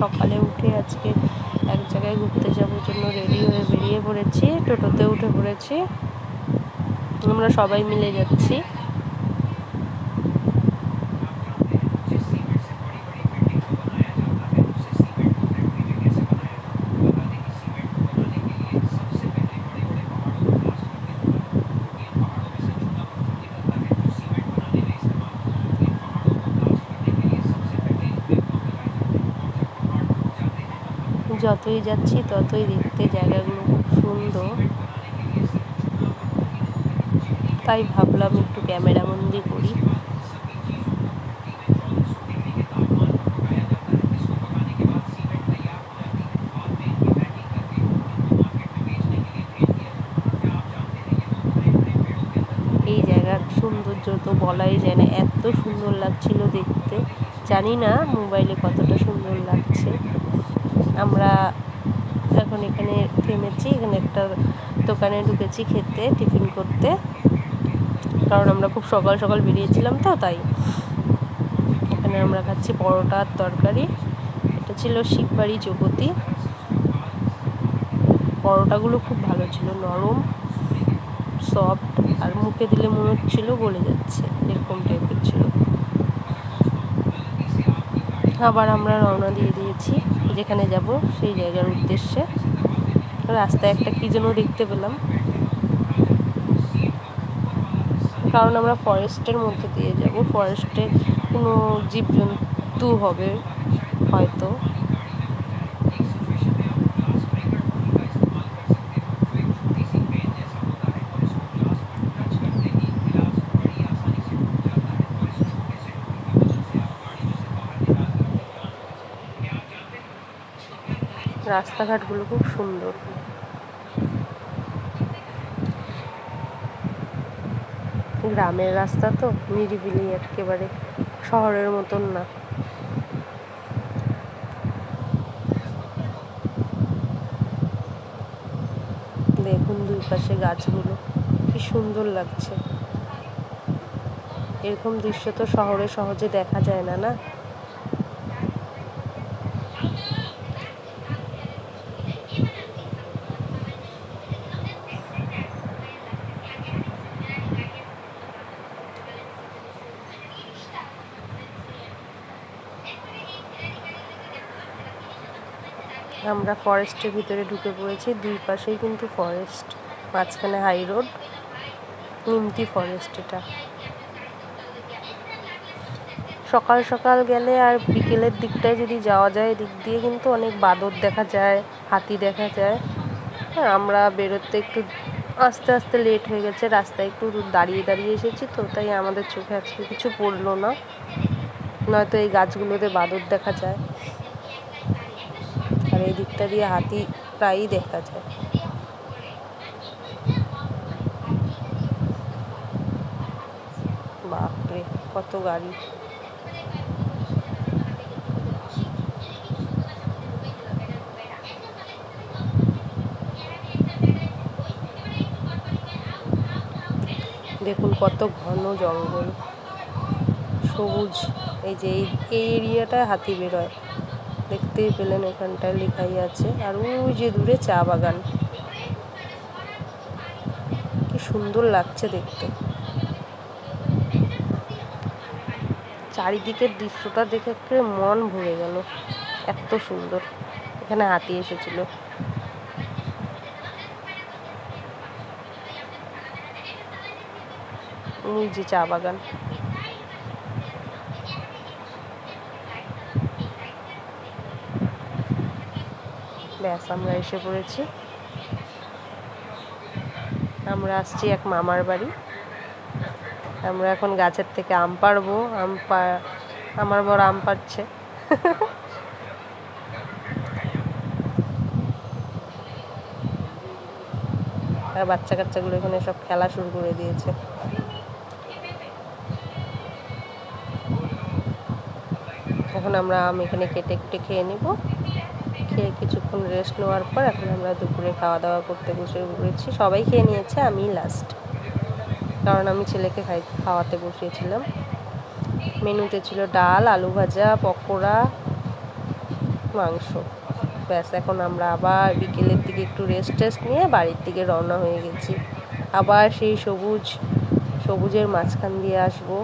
সকালে উঠে আজকে এক জায়গায় ঘুরতে যাওয়ার জন্য রেডি হয়ে বেরিয়ে পড়েছি। টোটোতে উঠে পড়েছি, আমরা সবাই মিলে যাচ্ছি। যতই যাচ্ছি ততই দেখতে জায়গাগুলো খুব সুন্দর, তাই ভাবলাম একটু ক্যামেরা বন্দি করি। এই জায়গার সৌন্দর্য তো বলাই যায় না, এত সুন্দর লাগছিল দেখতে। জানি না মোবাইলে কতটা সুন্দর লাগছে। আমরা এখন এখানে থেমেছি, এখানে একটা দোকানে ঢুকেছি খেতে, টিফিন করতে, কারণ আমরা খুব সকাল সকাল বেরিয়েছিলাম তো, তাই এখানে আমরা খাচ্ছি পরোটা আর তরকারি। এটা ছিল শিববাড়ি জগতি। পরোটাগুলো খুব ভালো ছিল, নরম সফট, আর মুখে দিলে মনে হচ্ছিল গলে যাচ্ছে, এরকম টাইপের ছিল। আবার আমরা রওনা দিয়ে দিয়েছি যেখানে যাব সেই জায়গার উদ্দেশ্যে। রাস্তায় একটা কী যেন দেখতে পেলাম, কারণ আমরা ফরেস্টের মধ্যে দিয়ে যাব, ফরেস্টে কোনো জীবজন্তু হবে হয়তো। রাস্তাঘাটগুলো খুব সুন্দর, গ্রামের রাস্তা তো নিরিবিলি, একেবারে শহরের মতন না। দেখুন দুই পাশে গাছগুলো কি সুন্দর লাগছে। এরকম দৃশ্য তো শহরে সহজে দেখা যায় না, না? আমরা ফরেস্টের ভিতরে ঢুকে পড়েছি, দুই পাশেই কিন্তু ফরেস্ট, মাঝখানে হাই রোড, নিমতি ফরেস্ট। এটা সকাল সকাল গেলে আর বিকেলের দিকটায় যদি যাওয়া যায়, দিক দিয়ে কিন্তু অনেক বাদর দেখা যায়, হাতি দেখা যায়। হ্যাঁ, আমরা বেরোতে একটু আস্তে আস্তে লেট হয়ে গেছে, রাস্তায় একটু দাঁড়িয়ে দাঁড়িয়ে এসেছি তো, তাই আমাদের চোখে আজকে কিছু পড়লো না, নয়তো এই গাছগুলোতে বাদর দেখা যায়। আর এই দিকটা দিয়ে হাতি প্রায়ই দেখা যায়। বাপরে কত গাড়ি! দেখুন কত ঘন জঙ্গল, সবুজ। এই যে এই এরিয়াটায় হাতি বেরোয়, দেখতেই পেলেন, এখানটায় লেখাই আছে। আর ওই যে দূরে চা বাগান, কি সুন্দর লাগছে দেখতে। চারিদিকের দৃশ্যটা দেখে একটু মন ভরে গেল, এত সুন্দর। এখানে হাতি এসেছিল। ওই যে চা বাগান। ব্যাস আমরা এসে পড়েছি। আমরা আসছি এক মামার বাড়ি। আমরা এখন গাছের থেকে আম পাড়বো। আমার বড় আম পাড়ছে। আর বাচ্চা কাচ্চাগুলো এখানে সব খেলা শুরু করে দিয়েছে। এখন আমরা আম এখানে কেটে কেটে খেয়ে নেব। খেয়ে কিছুক্ষণ রেস্ট নেওয়ার পর এখন আমরা দুপুরে খাওয়া দাওয়া করতে বসে পড়েছি। সবাই খেয়ে নিয়েছে, আমি লাস্ট, কারণ আমি ছেলেকে খাওয়াতে বসিয়েছিলাম। মেনুতে ছিল ডাল, আলু ভাজা, পকোড়া, মাংস। ব্যাস, এখন আমরা আবার বিকেলের দিকে একটু রেস্ট নিয়ে বাড়ির দিকে রওনা হয়ে গেছি। আবার সেই সবুজের মাঝখান দিয়ে আসবো,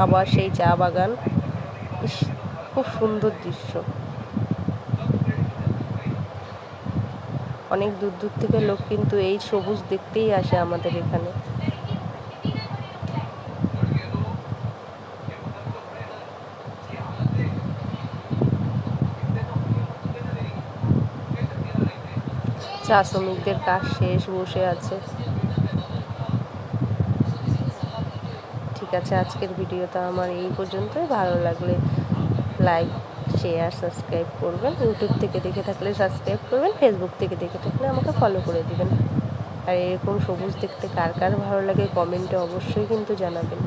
আবার সেই চা বাগান। ইস, খুব সুন্দর দৃশ্য। অনেক দূর দূর থেকে লোক কিন্তু এই সবুজ দেখতেই আসে আমাদের এখানে। চা শ্রমিকদের কাজ শেষ, বসে আছে। ঠিক আছে, আজকের ভিডিওটা আমার এই পর্যন্তই। ভালো লাগলে লাইক, শেয়ার, সাবস্ক্রাইব করবেন। ইউটিউব থেকে দেখে থাকলে সাবস্ক্রাইব করবেন, ফেসবুক থেকে দেখে থাকলে আমাকে ফলো করে দিবেন। আর এরকম সবুজ দেখতে কার কার ভালো লাগে কমেন্টে অবশ্যই কিন্তু জানাবেন।